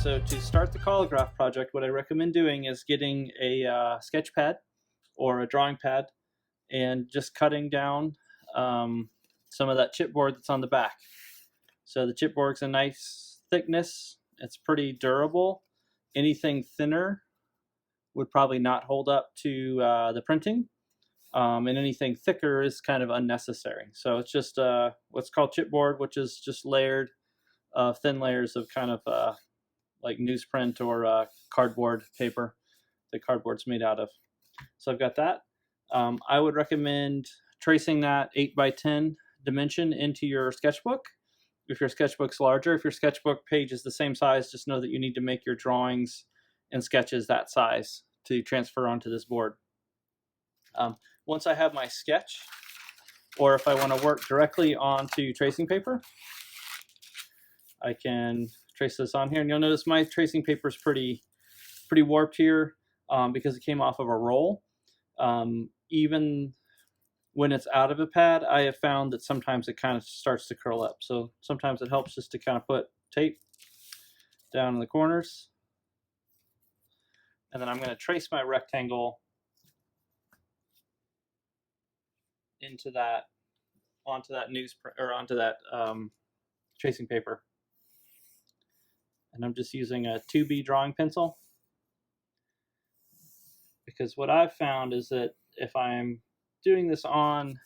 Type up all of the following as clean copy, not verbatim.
so to start the Collograph project, what I recommend doing is getting a sketch pad or a drawing pad and just cutting down some of that chipboard that's on the back. So the chipboard's a nice thickness. It's pretty durable. Anything thinner would probably not hold up to the printing. And anything thicker is kind of unnecessary. So it's just what's called chipboard, which is just layered, thin layers of kind of like newsprint or cardboard paper that cardboard's made out of. So I've got that. I would recommend tracing that 8x10 dimension into your sketchbook. If your sketchbook's larger, if your sketchbook page is the same size, just know that you need to make your drawings and sketches that size to transfer onto this board. Once I have my sketch, or if I want to work directly onto tracing paper, I can trace this on here, and you'll notice my tracing paper is pretty warped here because it came off of a roll. Even when it's out of a pad, I have found that sometimes it kind of starts to curl up. So sometimes it helps just to kind of put tape down in the corners. And then I'm going to trace my rectangle into that, onto that newsprint, or onto that tracing paper. And I'm just using a 2B drawing pencil, because what I've found is that if I'm doing this on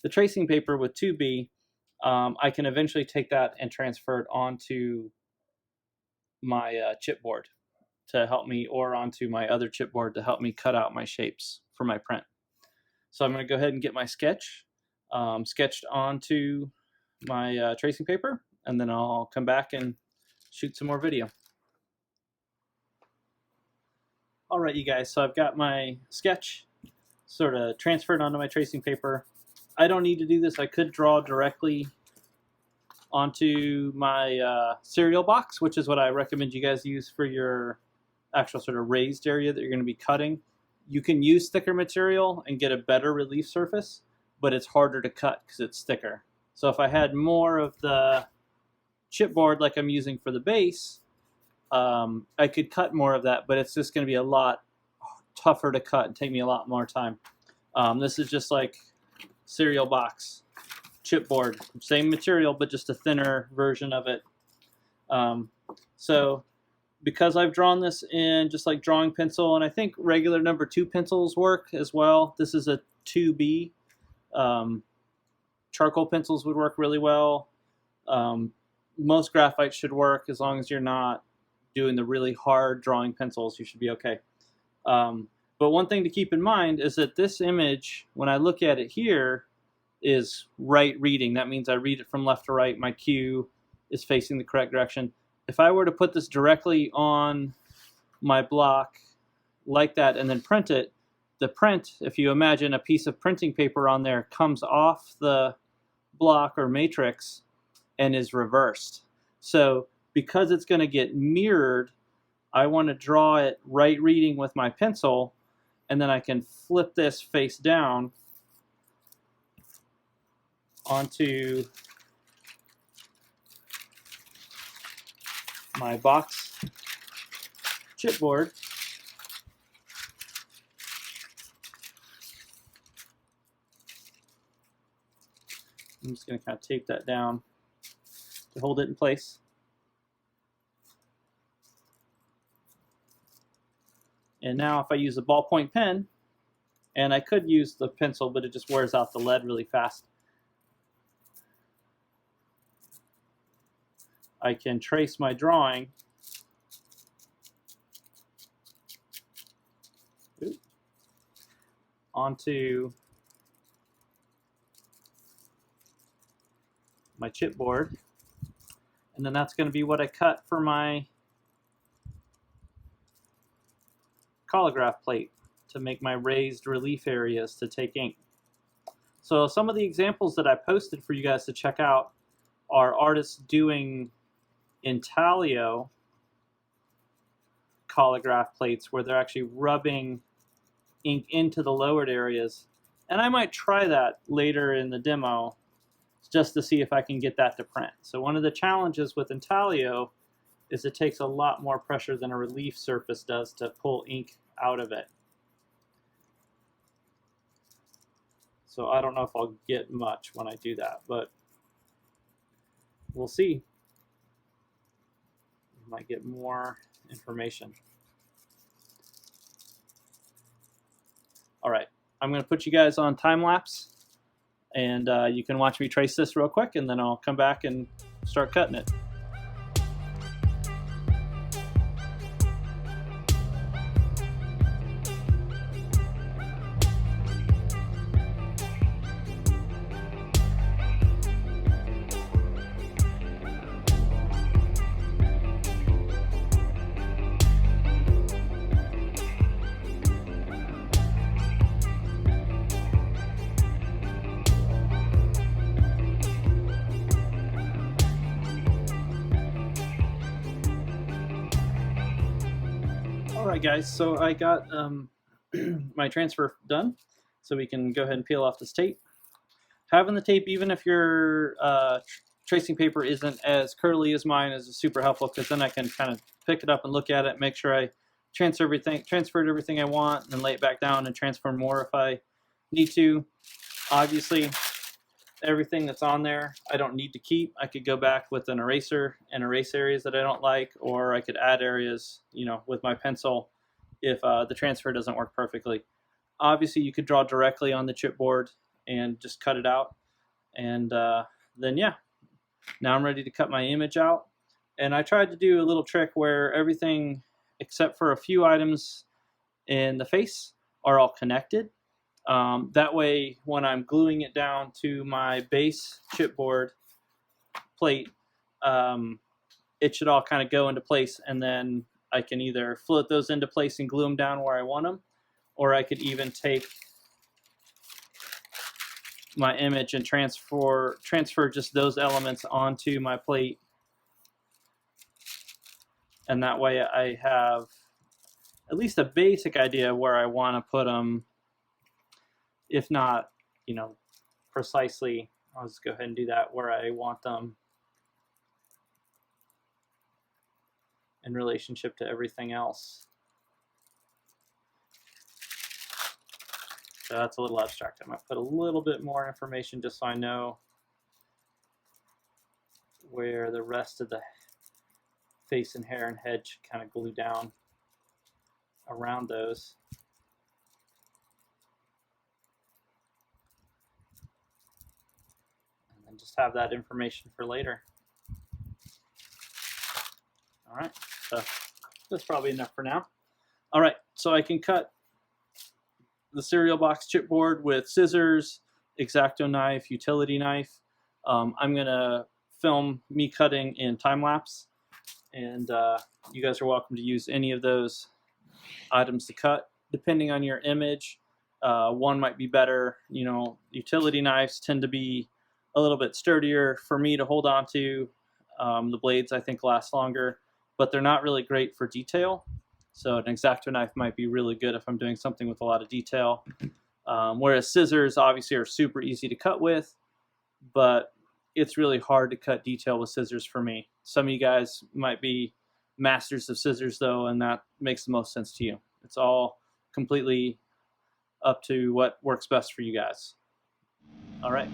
the tracing paper with 2B, I can eventually take that and transfer it onto my chipboard to help me, or onto my other chipboard to help me cut out my shapes for my print. So I'm going to go ahead and get my sketch sketched onto my tracing paper, and then I'll come back and shoot some more video. All right, you guys, so I've got my sketch sort of transferred onto my tracing paper. I don't need to do this. I could draw directly onto my cereal box, which is what I recommend you guys use for your actual sort of raised area that you're going to be cutting. You can use thicker material and get a better relief surface, but it's harder to cut because it's thicker. So if I had more of the chipboard like I'm using for the base, I could cut more of that, but it's just going to be a lot tougher to cut and take me a lot more time. This is just like cereal box chipboard, same material, but just a thinner version of it. So because I've drawn this in just like drawing pencil, and I think regular number 2 pencils work as well. This is a 2B. Charcoal pencils would work really well. Most graphite should work as long as you're not doing the really hard drawing pencils. You should be okay. But one thing to keep in mind is that this image, when I look at it here, is right reading. That means I read it from left to right. My cue is facing the correct direction. If I were to put this directly on my block like that and then print it, the print, if you imagine a piece of printing paper on there, comes off the block or matrix and is reversed. So because it's going to get mirrored, I want to draw it right reading with my pencil, and then I can flip this face down onto my box chipboard. I'm just going to kind of tape that down to hold it in place. And now if I use a ballpoint pen, and I could use the pencil, but it just wears out the lead really fast, I can trace my drawing onto my chipboard, and then that's going to be what I cut for my Collograph plate to make my raised relief areas to take ink. So some of the examples that I posted for you guys to check out are artists doing intaglio Collograph plates where they're actually rubbing ink into the lowered areas. And I might try that later in the demo just to see if I can get that to print. So one of the challenges with intaglio is it takes a lot more pressure than a relief surface does to pull ink out of it. So I don't know if I'll get much when I do that, but we'll see. Might get more information. All right, I'm going to put you guys on time lapse, and you can watch me trace this real quick, and then I'll come back and start cutting it. Alright guys, so I got my transfer done, so we can go ahead and peel off this tape. Having the tape, even if your tracing paper isn't as curly as mine, is super helpful, because then I can kind of pick it up and look at it, make sure I transferred everything I want, and then lay it back down and transfer more if I need to. Obviously, everything that's on there I don't need to keep. I could go back with an eraser and erase areas that I don't like, or I could add areas, you know, with my pencil if the transfer doesn't work perfectly. Obviously you could draw directly on the chipboard and just cut it out, and then yeah, now I'm ready to cut my image out. And I tried to do a little trick where everything except for a few items in the face are all connected. That way, when I'm gluing it down to my base chipboard plate, it should all kind of go into place, and then I can either float those into place and glue them down where I want them, or I could even take my image and transfer just those elements onto my plate, and that way I have at least a basic idea where I want to put them. If not, you know, precisely, I'll just go ahead and do that where I want them in relationship to everything else. So that's a little abstract. I'm going to put a little bit more information just so I know where the rest of the face and hair and head should kind of glue down around those. And just have that information for later. All right, so that's probably enough for now. All right, so I can cut the cereal box chipboard with scissors, X-Acto knife, utility knife. I'm gonna film me cutting in time lapse, and you guys are welcome to use any of those items to cut depending on your image. One might be better. You know, utility knives tend to be a little bit sturdier for me to hold on to. The blades I think last longer, but they're not really great for detail. So an X-Acto knife might be really good if I'm doing something with a lot of detail. Whereas scissors obviously are super easy to cut with, but it's really hard to cut detail with scissors for me. Some of you guys might be masters of scissors though, and that makes the most sense to you. It's all completely up to what works best for you guys. All right.